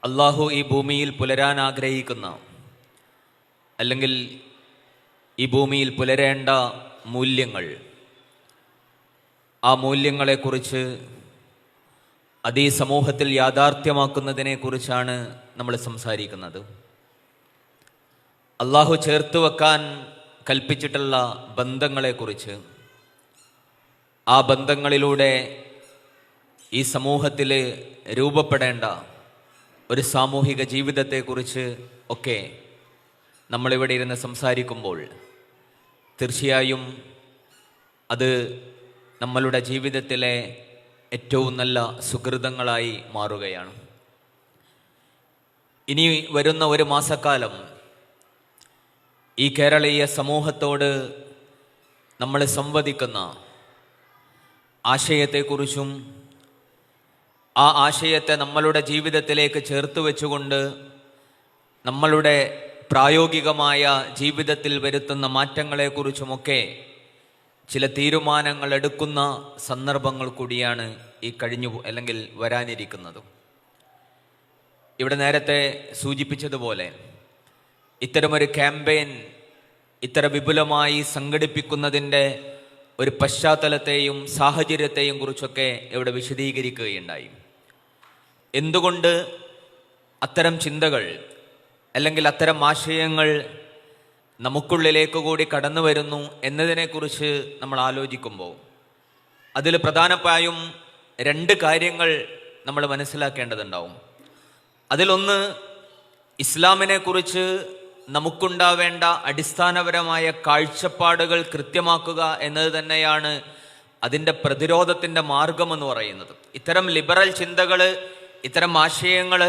അള്ളാഹു ഈ ഭൂമിയിൽ പുലരാൻ ആഗ്രഹിക്കുന്ന, അല്ലെങ്കിൽ ഈ ഭൂമിയിൽ പുലരേണ്ട മൂല്യങ്ങൾ, ആ മൂല്യങ്ങളെക്കുറിച്ച്, അത് ഈ സമൂഹത്തിൽ യാഥാർത്ഥ്യമാക്കുന്നതിനെക്കുറിച്ചാണ് നമ്മൾ സംസാരിക്കുന്നത്. അള്ളാഹു ചേർത്ത് വെക്കാൻ കൽപ്പിച്ചിട്ടുള്ള ബന്ധങ്ങളെക്കുറിച്ച്, ആ ബന്ധങ്ങളിലൂടെ ഈ സമൂഹത്തിൽ രൂപപ്പെടേണ്ട ഒരു സാമൂഹിക ജീവിതത്തെക്കുറിച്ച് ഒക്കെ നമ്മളിവിടെ ഇരുന്ന് സംസാരിക്കുമ്പോൾ തീർച്ചയായും അത് നമ്മളുടെ ജീവിതത്തിലെ ഏറ്റവും നല്ല സുഹൃതങ്ങളായി മാറുകയാണ്. ഇനി വരുന്ന ഒരു മാസക്കാലം ഈ കേരളീയ സമൂഹത്തോട് നമ്മൾ സംവദിക്കുന്ന ആശയത്തെക്കുറിച്ചും, ആ ആശയത്തെ നമ്മളുടെ ജീവിതത്തിലേക്ക് ചേർത്ത് വെച്ചുകൊണ്ട് നമ്മളുടെ പ്രായോഗികമായ ജീവിതത്തിൽ വരുത്തുന്ന മാറ്റങ്ങളെക്കുറിച്ചുമൊക്കെ ചില തീരുമാനങ്ങൾ എടുക്കുന്ന സന്ദർഭങ്ങൾ കൂടിയാണ് ഈ അല്ലെങ്കിൽ വരാനിരിക്കുന്നത്. ഇവിടെ നേരത്തെ സൂചിപ്പിച്ചതുപോലെ ഇത്തരമൊരു ക്യാമ്പയിൻ ഇത്ര വിപുലമായി സംഘടിപ്പിക്കുന്നതിൻ്റെ ഒരു പശ്ചാത്തലത്തെയും സാഹചര്യത്തെയും കുറിച്ചൊക്കെ ഇവിടെ വിശദീകരിക്കുകയുണ്ടായി. എന്തുകൊണ്ട് അത്തരം ചിന്തകൾ അല്ലെങ്കിൽ അത്തരം ആശയങ്ങൾ നമുക്കുള്ളിലേക്ക് കൂടി കടന്നു വരുന്നു എന്നതിനെക്കുറിച്ച് നമ്മൾ ആലോചിക്കുമ്പോൾ അതിൽ പ്രധാനമായും രണ്ട് കാര്യങ്ങൾ നമ്മൾ മനസ്സിലാക്കേണ്ടതുണ്ടാവും. അതിലൊന്ന്, ഇസ്ലാമിനെക്കുറിച്ച് നമുക്കുണ്ടാവേണ്ട അടിസ്ഥാനപരമായ കാഴ്ചപ്പാടുകൾ കൃത്യമാക്കുക എന്നത് തന്നെയാണ് അതിൻ്റെ പ്രതിരോധത്തിൻ്റെ മാർഗമെന്ന് പറയുന്നത്. ഇത്തരം ലിബറൽ ചിന്തകൾ, ഇത്തരം ആശയങ്ങൾ,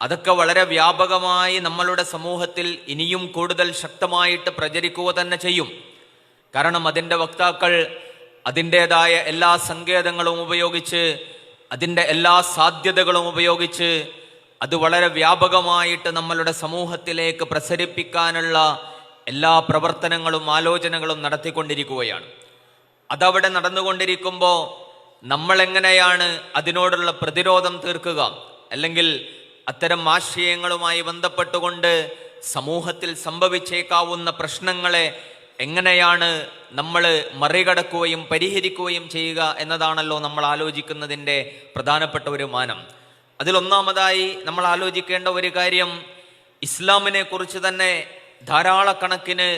അതൊക്കെ വളരെ വ്യാപകമായി നമ്മളുടെ സമൂഹത്തിൽ ഇനിയും കൂടുതൽ ശക്തമായിട്ട് പ്രചരിക്കുക തന്നെ ചെയ്യും. കാരണം അതിൻ്റെ വക്താക്കൾ അതിൻ്റേതായ എല്ലാ സങ്കേതങ്ങളും ഉപയോഗിച്ച്, അതിൻ്റെ എല്ലാ സാധ്യതകളും ഉപയോഗിച്ച് അത് വളരെ വ്യാപകമായിട്ട് നമ്മളുടെ സമൂഹത്തിലേക്ക് പ്രസരിപ്പിക്കാനുള്ള എല്ലാ പ്രവർത്തനങ്ങളും ആലോചനകളും നടത്തിക്കൊണ്ടിരിക്കുകയാണ്. അതവിടെ നടന്നുകൊണ്ടിരിക്കുമ്പോൾ നമ്മളെങ്ങനെയാണ് അതിനോടുള്ള പ്രതിരോധം തീർക്കുക, അല്ലെങ്കിൽ അത്തരം ആശയങ്ങളുമായി ബന്ധപ്പെട്ടുകൊണ്ട് സമൂഹത്തിൽ സംഭവിച്ചേക്കാവുന്ന പ്രശ്നങ്ങളെ എങ്ങനെയാണ് നമ്മൾ മറികടക്കുകയും പരിഹരിക്കുകയും ചെയ്യുക എന്നതാണല്ലോ നമ്മൾ ആലോചിക്കുന്നതിൻ്റെ പ്രധാനപ്പെട്ട ഒരു മാനം. അതിലൊന്നാമതായി നമ്മൾ ആലോചിക്കേണ്ട ഒരു കാര്യം, ഇസ്ലാമിനെ കുറിച്ച് തന്നെ ധാരാളക്കണക്കിന്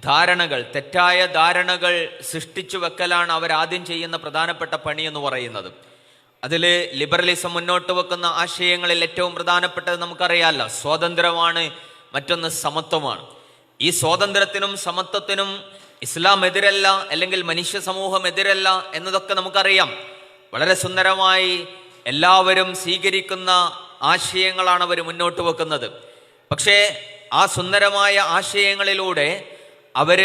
ധാരണകൾ, തെറ്റായ ധാരണകൾ സൃഷ്ടിച്ചു വെക്കലാണ് അവരാദ്യം ചെയ്യുന്ന പ്രധാനപ്പെട്ട പണി എന്ന് പറയുന്നത്. അതിൽ ലിബറലിസം മുന്നോട്ട് വെക്കുന്ന ആശയങ്ങളിൽ ഏറ്റവും പ്രധാനപ്പെട്ടത് നമുക്കറിയാമല്ലോ, സ്വാതന്ത്ര്യമാണ്, മറ്റൊന്ന് സമത്വമാണ്. ഈ സ്വാതന്ത്ര്യത്തിനും സമത്വത്തിനും ഇസ്ലാം എതിരല്ല, അല്ലെങ്കിൽ മനുഷ്യ സമൂഹം എതിരല്ല എന്നതൊക്കെ നമുക്കറിയാം. വളരെ സുന്ദരമായി എല്ലാവരും സ്വീകരിക്കുന്ന ആശയങ്ങളാണ് അവർ മുന്നോട്ട് വെക്കുന്നത്. പക്ഷേ ആ സുന്ദരമായ ആശയങ്ങളിലൂടെ അവർ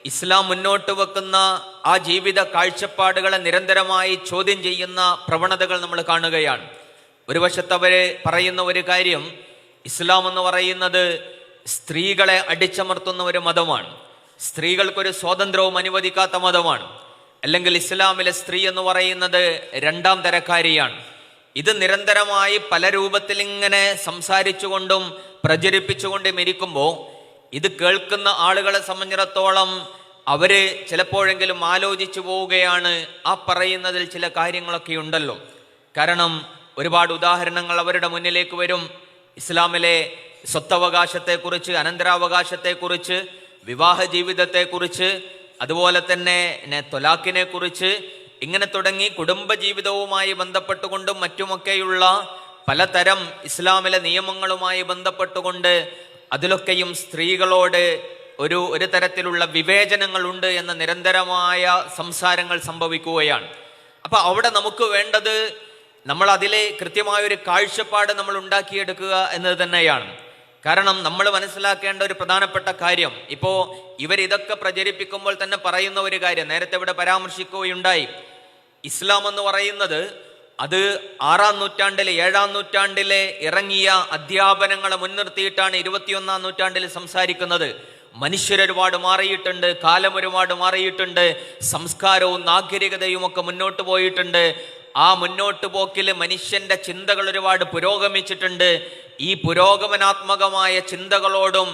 ഇസ്ലാം മുന്നോട്ട് വെക്കുന്ന ആ ജീവിത കാഴ്ചപ്പാടുകളെ നിരന്തരമായി ചോദ്യം ചെയ്യുന്ന പ്രവണതകൾ നമ്മൾ കാണുകയാണ്. ഒരു വശത്ത് അവർ പറയുന്ന ഒരു കാര്യം, ഇസ്ലാം എന്ന് പറയുന്നത് സ്ത്രീകളെ അടിച്ചമർത്തുന്ന ഒരു മതമാണ്, സ്ത്രീകൾക്കൊരു സ്വാതന്ത്ര്യവും അനുവദിക്കാത്ത മതമാണ്, അല്ലെങ്കിൽ ഇസ്ലാമിലെ സ്ത്രീ എന്ന് പറയുന്നത് രണ്ടാം തരക്കാരിയാണ്. ഇത് നിരന്തരമായി പല രൂപത്തിൽ ഇങ്ങനെ സംസാരിച്ചുകൊണ്ടും പ്രചരിപ്പിച്ചുകൊണ്ടും ഇരിക്കുമ്പോൾ ഇത് കേൾക്കുന്ന ആളുകളെ സംബന്ധിച്ചിടത്തോളം അവര് ചിലപ്പോഴെങ്കിലും ആലോചിച്ചു പോവുകയാണ്, ആ പറയുന്നതിൽ ചില കാര്യങ്ങളൊക്കെ ഉണ്ടല്ലോ. കാരണം ഒരുപാട് ഉദാഹരണങ്ങൾ അവരുടെ മുന്നിലേക്ക് വരും. ഇസ്ലാമിലെ സ്വത്തവകാശത്തെക്കുറിച്ച്, അനന്തരാവകാശത്തെക്കുറിച്ച്, വിവാഹ ജീവിതത്തെക്കുറിച്ച്, അതുപോലെ തന്നെ തൊലാഖിനെ കുറിച്ച്, ഇങ്ങനെ തുടങ്ങി കുടുംബജീവിതവുമായി ബന്ധപ്പെട്ടുകൊണ്ടും മറ്റുമൊക്കെയുള്ള പലതരം ഇസ്ലാമിലെ നിയമങ്ങളുമായി ബന്ധപ്പെട്ടുകൊണ്ട് അതിലൊക്കെയും സ്ത്രീകളോട് ഒരു തരത്തിലുള്ള വിവേചനങ്ങളുണ്ട് എന്ന നിരന്തരമായ സംസാരങ്ങൾ സംഭവിക്കുകയാണ്. അപ്പൊ അവിടെ നമുക്ക് വേണ്ടത്, നമ്മൾ അതിലെ കൃത്യമായൊരു കാഴ്ചപ്പാട് നമ്മൾ ഉണ്ടാക്കിയെടുക്കുക എന്നത് തന്നെയാണ്. കാരണം നമ്മൾ മനസ്സിലാക്കേണ്ട ഒരു പ്രധാനപ്പെട്ട കാര്യം, ഇപ്പോൾ ഇവരിതൊക്കെ പ്രചരിപ്പിക്കുമ്പോൾ തന്നെ പറയുന്ന ഒരു കാര്യം നേരത്തെ ഇവിടെ പരാമർശിക്കുകയുണ്ടായി. ഇസ്ലാം എന്ന് പറയുന്നത് അത് 6-ാം നൂറ്റാണ്ടിലെ 7-ാം നൂറ്റാണ്ടിലെ ഇറങ്ങിയ അധ്യാപനങ്ങളെ മുൻനിർത്തിയിട്ടാണ് 21-ാം നൂറ്റാണ്ടിൽ സംസാരിക്കുന്നത്. മനുഷ്യരൊരുപാട് മാറിയിട്ടുണ്ട്, കാലം ഒരുപാട് മാറിയിട്ടുണ്ട്, സംസ്കാരവും നാഗരികതയും ഒക്കെ മുന്നോട്ട് പോയിട്ടുണ്ട്. ആ മുന്നോട്ട് പോക്കിൽ മനുഷ്യന്റെ ചിന്തകൾ ഒരുപാട് പുരോഗമിച്ചിട്ടുണ്ട്. ഈ പുരോഗമനാത്മകമായ ചിന്തകളോടും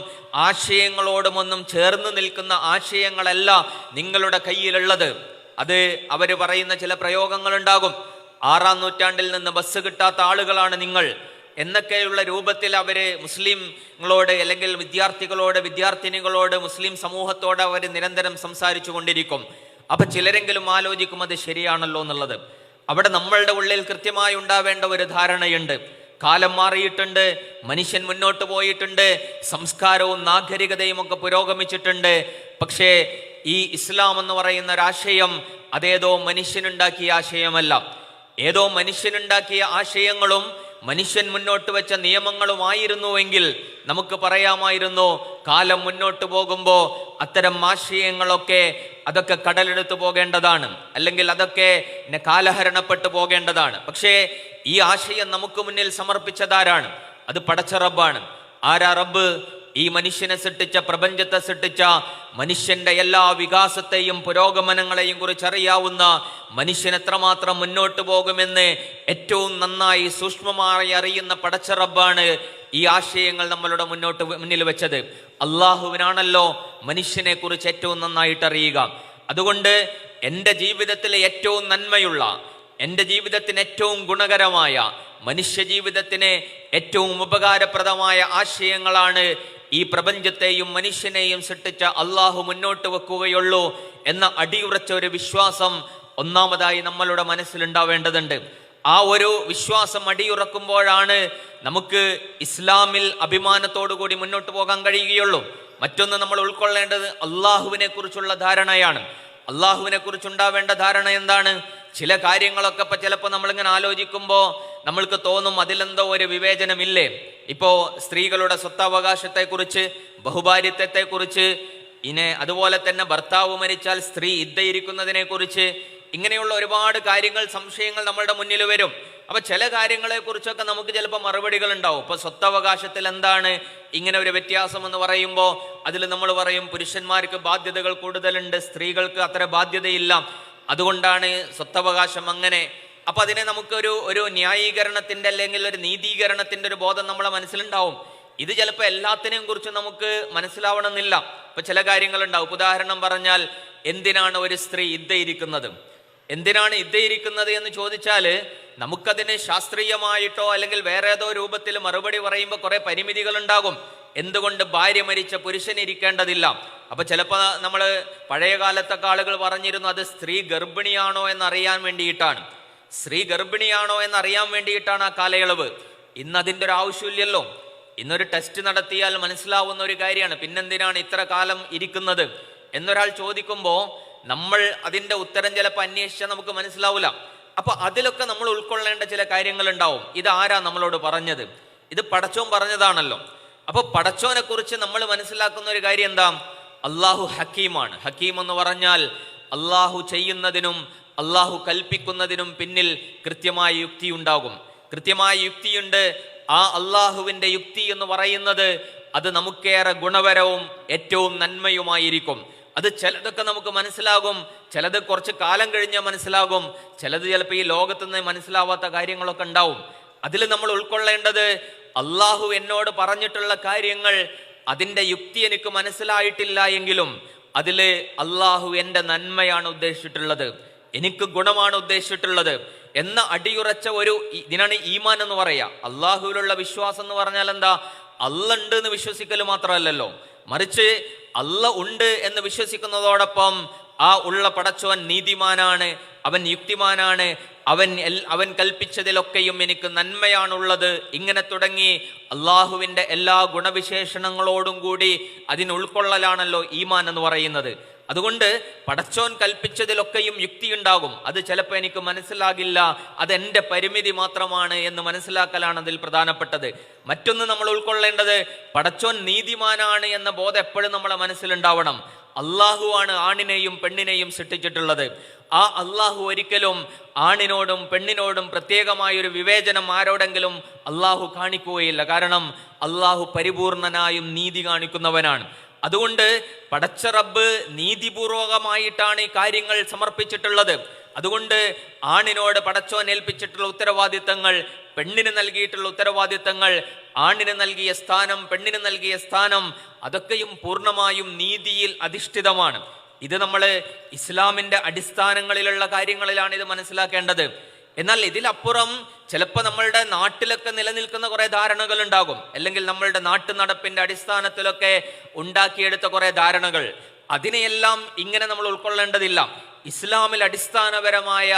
ആശയങ്ങളോടും ഒന്നും ചേർന്ന് നിൽക്കുന്ന ആശയങ്ങളല്ല നിങ്ങളുടെ കയ്യിലുള്ളത്. അത് അവർ പറയുന്ന ചില പ്രയോഗങ്ങളുണ്ടാകും. 6-ാം നൂറ്റാണ്ടിൽ നിന്ന് ബസ് കിട്ടാത്ത ആളുകളാണ് നിങ്ങൾ എന്നൊക്കെയുള്ള രൂപത്തിൽ അവര് മുസ്ലിങ്ങളോട് അല്ലെങ്കിൽ വിദ്യാർത്ഥിനികളോട് മുസ്ലിം സമൂഹത്തോട് അവർ നിരന്തരം സംസാരിച്ചു കൊണ്ടിരിക്കും. അപ്പൊ ചിലരെങ്കിലും ആലോചിക്കും അത് ശരിയാണല്ലോ എന്നുള്ളത്. അവിടെ നമ്മളുടെ ഉള്ളിൽ കൃത്യമായി ഉണ്ടാവേണ്ട ഒരു ധാരണയുണ്ട്. കാലം മാറിയിട്ടുണ്ട്, മനുഷ്യൻ മുന്നോട്ട് പോയിട്ടുണ്ട്, സംസ്കാരവും നാഗരികതയും ഒക്കെ പുരോഗമിച്ചിട്ടുണ്ട്. പക്ഷേ ഈ ഇസ്ലാം എന്ന് പറയുന്ന ഒരാശയം അതേതോ മനുഷ്യനുണ്ടാക്കിയ ആശയമല്ല. ഏതോ മനുഷ്യനുണ്ടാക്കിയ ആശയങ്ങളും മനുഷ്യൻ മുന്നോട്ട് വെച്ച നിയമങ്ങളുമായിരുന്നുവെങ്കിൽ നമുക്ക് പറയാമായിരുന്നു കാലം മുന്നോട്ട് പോകുമ്പോൾ അത്തരം ആശയങ്ങളൊക്കെ അതൊക്കെ കടലെടുത്ത് പോകേണ്ടതാണ്, അല്ലെങ്കിൽ അതൊക്കെ കാലഹരണപ്പെട്ടു പോകേണ്ടതാണ്. പക്ഷേ ഈ ആശയം നമുക്ക് മുന്നിൽ സമർപ്പിച്ചതാരാണ്? അത് പടച്ച റബ്ബാണ്. ആരാ റബ്ബ്? ഈ മനുഷ്യനെ സൃഷ്ടിച്ച, പ്രപഞ്ചത്തെ സൃഷ്ടിച്ച, മനുഷ്യന്റെ എല്ലാ വികാസത്തെയും പുരോഗമനങ്ങളെയും കുറിച്ച് അറിയാവുന്ന, മനുഷ്യൻ എത്രമാത്രം മുന്നോട്ട് പോകുമെന്ന് ഏറ്റവും നന്നായി സൂക്ഷ്മമായി അറിയുന്ന പടച്ച റബ്ബാണ് ഈ ആശയങ്ങൾ നമ്മളുടെ മുന്നിൽ വെച്ചത്. അള്ളാഹുവിനാണല്ലോ മനുഷ്യനെ കുറിച്ച് ഏറ്റവും നന്നായിട്ട് അറിയുക. അതുകൊണ്ട് എൻ്റെ ജീവിതത്തിലെ ഏറ്റവും നന്മയുള്ള, എൻ്റെ ജീവിതത്തിന് ഏറ്റവും ഗുണകരമായ, മനുഷ്യ ജീവിതത്തിന് ഏറ്റവും ഉപകാരപ്രദമായ ആശയങ്ങളാണ് ഈ പ്രപഞ്ചത്തെയും മനുഷ്യനെയും സൃഷ്ടിച്ച അള്ളാഹു മുന്നോട്ട് വെക്കുകയുള്ളൂ എന്ന അടിയുറച്ച ഒരു വിശ്വാസം ഒന്നാമതായി നമ്മളുടെ മനസ്സിലുണ്ടാവേണ്ടതുണ്ട്. ആ ഒരു വിശ്വാസം അടിയുറക്കുമ്പോഴാണ് നമുക്ക് ഇസ്ലാമിൽ അഭിമാനത്തോടു കൂടി മുന്നോട്ട് പോകാൻ കഴിയുകയുള്ളൂ. മറ്റൊന്ന് നമ്മൾ ഉൾക്കൊള്ളേണ്ടത് അള്ളാഹുവിനെ കുറിച്ചുള്ള ധാരണയാണ്. അള്ളാഹുവിനെ കുറിച്ചുണ്ടാവേണ്ട ധാരണ എന്താണ്? ചില കാര്യങ്ങളൊക്കെ ഇപ്പൊ ചിലപ്പോൾ നമ്മളിങ്ങനെ ആലോചിക്കുമ്പോൾ നമ്മൾക്ക് തോന്നും അതിലെന്തോ ഒരു വിവേചനമില്ലേ. ഇപ്പോ സ്ത്രീകളുടെ സ്വത്തവകാശത്തെക്കുറിച്ച്, ബഹുഭാര്യത്വത്തെക്കുറിച്ച്, അതുപോലെ തന്നെ ഭർത്താവ് മരിച്ചാൽ സ്ത്രീ ഇദ്ദയിരിക്കുന്നതിനെ കുറിച്ച്, ഇങ്ങനെയുള്ള ഒരുപാട് കാര്യങ്ങൾ, സംശയങ്ങൾ നമ്മളുടെ മുന്നിൽ വരും. അപ്പൊ ചില കാര്യങ്ങളെ കുറിച്ചൊക്കെ നമുക്ക് ചിലപ്പോൾ മറുപടികൾ ഉണ്ടാവും. ഇപ്പൊ സ്വത്തവകാശത്തിൽ എന്താണ് ഇങ്ങനെ ഒരു വ്യത്യാസം എന്ന് പറയുമ്പോൾ അതിൽ നമ്മൾ പറയും പുരുഷന്മാർക്ക് ബാധ്യതകൾ കൂടുതലുണ്ട്, സ്ത്രീകൾക്ക് അത്ര ബാധ്യതയില്ല, അതുകൊണ്ടാണ് സ്വത്തവകാശം അങ്ങനെ. അപ്പൊ അതിനെ നമുക്കൊരു ന്യായീകരണത്തിന്റെ അല്ലെങ്കിൽ ഒരു നീതീകരണത്തിന്റെ ഒരു ബോധം നമ്മളെ മനസ്സിലുണ്ടാവും. ഇത് ചിലപ്പോൾ എല്ലാത്തിനെയും കുറിച്ച് നമുക്ക് മനസ്സിലാവണമെന്നില്ല. ഇപ്പൊ ചില കാര്യങ്ങളുണ്ടാവും. ഉദാഹരണം പറഞ്ഞാൽ, എന്തിനാണ് ഒരു സ്ത്രീ ഇദ്ദയിരിക്കുന്നത്? എന്തിനാണ് ഇദ്ദയിരിക്കുന്നത് എന്ന് ചോദിച്ചാൽ നമുക്കതിന് ശാസ്ത്രീയമായിട്ടോ അല്ലെങ്കിൽ വേറെ ഏതോ രൂപത്തിൽ മറുപടി പറയുമ്പോൾ കുറെ പരിമിതികൾ ഉണ്ടാകും. എന്തുകൊണ്ട് ഭാര്യ മരിച്ച പുരുഷൻ ഇരിക്കേണ്ടതില്ല? അപ്പൊ ചിലപ്പോൾ നമ്മൾ പഴയ കാലത്തൊക്കെ ആളുകൾ പറഞ്ഞിരുന്നു അത് സ്ത്രീ ഗർഭിണിയാണോ എന്നറിയാൻ വേണ്ടിയിട്ടാണ്. സ്ത്രീ ഗർഭിണിയാണോ എന്നറിയാൻ വേണ്ടിയിട്ടാണ് ആ കാലയളവ്. ഇന്ന് അതിൻ്റെ ഒരു ആവശ്യമില്ലല്ലോ. ഇന്നൊരു ടെസ്റ്റ് നടത്തിയാൽ മനസ്സിലാവുന്ന ഒരു കാര്യമാണ്. പിന്നെന്തിനാണ് ഇത്ര കാലം ഇരിക്കുന്നത് എന്നൊരാൾ ചോദിക്കുമ്പോൾ നമ്മൾ അതിൻ്റെ ഉത്തരം ചിലപ്പോൾ അന്വേഷിച്ചാൽ നമുക്ക് മനസ്സിലാവില്ല. അപ്പൊ അതിലൊക്കെ നമ്മൾ ഉൾക്കൊള്ളേണ്ട ചില കാര്യങ്ങൾ ഉണ്ടാവും. ഇതാരാ നമ്മളോട് പറഞ്ഞത്? ഇത് പടച്ചോൻ പറഞ്ഞതാണല്ലോ. അപ്പൊ പടച്ചോനെ കുറിച്ച് നമ്മൾ മനസ്സിലാക്കുന്ന ഒരു കാര്യം എന്താ? അള്ളാഹു ഹക്കീമാണ്. ഹക്കീം എന്ന് പറഞ്ഞാൽ അള്ളാഹു ചെയ്യുന്നതിനും അള്ളാഹു കൽപ്പിക്കുന്നതിനും പിന്നിൽ കൃത്യമായ യുക്തി ഉണ്ടാകും. കൃത്യമായ യുക്തിയുണ്ട്. ആ അള്ളാഹുവിന്റെ യുക്തി എന്ന് പറയുന്നത് അത് നമുക്കേറെ ഗുണപരവും ഏറ്റവും നന്മയുമായിരിക്കും. അത് ചിലതൊക്കെ നമുക്ക് മനസ്സിലാകും, ചിലത് കുറച്ച് കാലം കഴിഞ്ഞാൽ മനസ്സിലാകും, ചിലത് ചിലപ്പോൾ ഈ ലോകത്തുനിന്ന് മനസ്സിലാവാത്ത കാര്യങ്ങളൊക്കെ ഉണ്ടാവും. അതിൽ നമ്മൾ ഉൾക്കൊള്ളേണ്ടത് അള്ളാഹു എന്നോട് പറഞ്ഞിട്ടുള്ള കാര്യങ്ങൾ അതിൻ്റെ യുക്തി എനിക്ക് മനസ്സിലായിട്ടില്ല എങ്കിലും അതിൽ അള്ളാഹു എൻ്റെ നന്മയാണ് ഉദ്ദേശിച്ചിട്ടുള്ളത്, എനിക്ക് ഗുണമാണ് ഉദ്ദേശിച്ചിട്ടുള്ളത് എന്ന അടിയുറച്ച ഇതിനാണ് ഈമാൻ എന്ന് പറയാ. അള്ളാഹുവിലുള്ള വിശ്വാസം എന്ന് പറഞ്ഞാൽ എന്താ? അള്ള ഉണ്ട് എന്ന് വിശ്വസിക്കൽ മാത്രമല്ലല്ലോ, മറിച്ച് അള്ള ഉണ്ട് എന്ന് വിശ്വസിക്കുന്നതോടൊപ്പം ആ ഉള്ള പടച്ചോൻ നീതിമാനാണ്, അവൻ യുക്തിമാനാണ്, അവൻ കൽപ്പിച്ചതിലൊക്കെയും എനിക്ക് നന്മയാണുള്ളത്. ഇങ്ങനെ തുടങ്ങി അള്ളാഹുവിൻ്റെ എല്ലാ ഗുണവിശേഷണങ്ങളോടും കൂടി അതിനുൾക്കൊള്ളലാണല്ലോ ഈമാൻ എന്ന് പറയുന്നത്. അതുകൊണ്ട് പടച്ചോൻ കൽപ്പിച്ചതിലൊക്കെയും യുക്തിയുണ്ടാകും. അത് ചിലപ്പോൾ എനിക്ക് മനസ്സിലാകില്ല, അതെൻ്റെ പരിമിതി മാത്രമാണ് എന്ന് മനസ്സിലാക്കലാണ് അതിൽ പ്രധാനപ്പെട്ടത്. മറ്റൊന്ന് നമ്മൾ ഉൾക്കൊള്ളേണ്ടത് പടച്ചോൻ നീതിമാനാണ് എന്ന ബോധം എപ്പോഴും നമ്മളെ മനസ്സിലുണ്ടാവണം. അള്ളാഹുവാണ് ആണിനെയും പെണ്ണിനെയും സൃഷ്ടിച്ചിട്ടുള്ളത്. ആ അള്ളാഹു ഒരിക്കലും ആണിനോടും പെണ്ണിനോടും പ്രത്യേകമായൊരു വിവേചനം ആരോടെങ്കിലും അള്ളാഹു കാണിക്കുകയില്ല. കാരണം അള്ളാഹു പരിപൂർണനായും നീതി കാണിക്കുന്നവനാണ്. അതുകൊണ്ട് പടച്ച റബ്ബ് നീതിപൂർവകമായിട്ടാണ് ഈ കാര്യങ്ങൾ സമർപ്പിച്ചിട്ടുള്ളത്. അതുകൊണ്ട് ആണിനോട് പടച്ചോൻ ഏൽപ്പിച്ചിട്ടുള്ള ഉത്തരവാദിത്തങ്ങൾ, പെണ്ണിന് നൽകിയിട്ടുള്ള ഉത്തരവാദിത്തങ്ങൾ, ആണിന് നൽകിയ സ്ഥാനം, പെണ്ണിന് നൽകിയ സ്ഥാനം, അതൊക്കെയും പൂർണ്ണമായും നീതിയിൽ അധിഷ്ഠിതമാണ്. ഇത് നമ്മൾ ഇസ്ലാമിന്റെ അടിസ്ഥാനങ്ങളിലുള്ള കാര്യങ്ങളിലാണ് ഇത് മനസ്സിലാക്കേണ്ടത്. എന്നാൽ ഇതിലപ്പുറം ചിലപ്പോൾ നമ്മളുടെ നാട്ടിലൊക്കെ നിലനിൽക്കുന്ന കുറെ ധാരണകൾ ഉണ്ടാകും, അല്ലെങ്കിൽ നമ്മളുടെ നാട്ടു നടപ്പിന്റെ അടിസ്ഥാനത്തിലൊക്കെ ഉണ്ടാക്കിയെടുത്ത കുറെ ധാരണകൾ, അതിനെയെല്ലാം ഇങ്ങനെ നമ്മൾ ഉൾക്കൊള്ളേണ്ടതില്ല. ഇസ്ലാമിൽ അടിസ്ഥാനപരമായ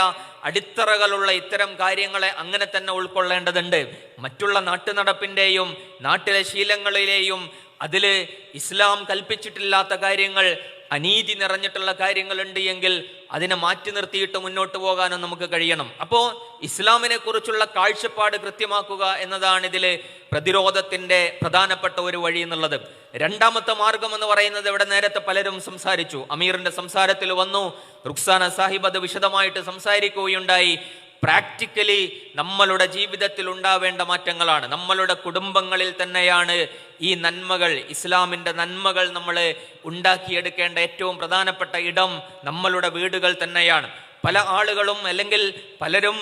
അടിത്തറകളുള്ള ഇത്തരം കാര്യങ്ങളെ അങ്ങനെ തന്നെ ഉൾക്കൊള്ളേണ്ടതുണ്ട്. മറ്റുള്ള നാട്ടു നടപ്പിന്റെയും നാട്ടിലെ ശീലങ്ങളിലെയും അതില് ഇസ്ലാം കൽപ്പിച്ചിട്ടില്ലാത്ത കാര്യങ്ങൾ, അനീതി നിറഞ്ഞിട്ടുള്ള കാര്യങ്ങളുണ്ട് എങ്കിൽ അതിനെ മാറ്റി നിർത്തിയിട്ട് മുന്നോട്ട് പോകാനും നമുക്ക് കഴിയണം. അപ്പോൾ ഇസ്ലാമിനെ കുറിച്ചുള്ള കാഴ്ചപ്പാട് കൃത്യമാക്കുക എന്നതാണ് ഇതില് പ്രതിരോധത്തിന്റെ പ്രധാനപ്പെട്ട ഒരു വഴി എന്നുള്ളത്. രണ്ടാമത്തെ മാർഗം എന്ന് പറയുന്നത് ഇവിടെ നേരത്തെ പലരും സംസാരിച്ചു. അമീറിന്റെ സംസാരത്തിൽ വന്നു, റുക്സാന സാഹിബ് അത് വിശദമായിട്ട് സംസാരിക്കുകയുണ്ടായി. പ്രാക്ടിക്കലി നമ്മളുടെ ജീവിതത്തിൽ ഉണ്ടാവേണ്ട മാറ്റങ്ങളാണ്. നമ്മളുടെ കുടുംബങ്ങളിൽ തന്നെയാണ് ഈ നന്മകൾ, ഇസ്ലാമിന്റെ നന്മകൾ നമ്മൾ ഉണ്ടാക്കിയെടുക്കേണ്ട ഏറ്റവും പ്രധാനപ്പെട്ട ഇടം നമ്മളുടെ വീടുകൾ തന്നെയാണ്. പല ആളുകളും അല്ലെങ്കിൽ പലരും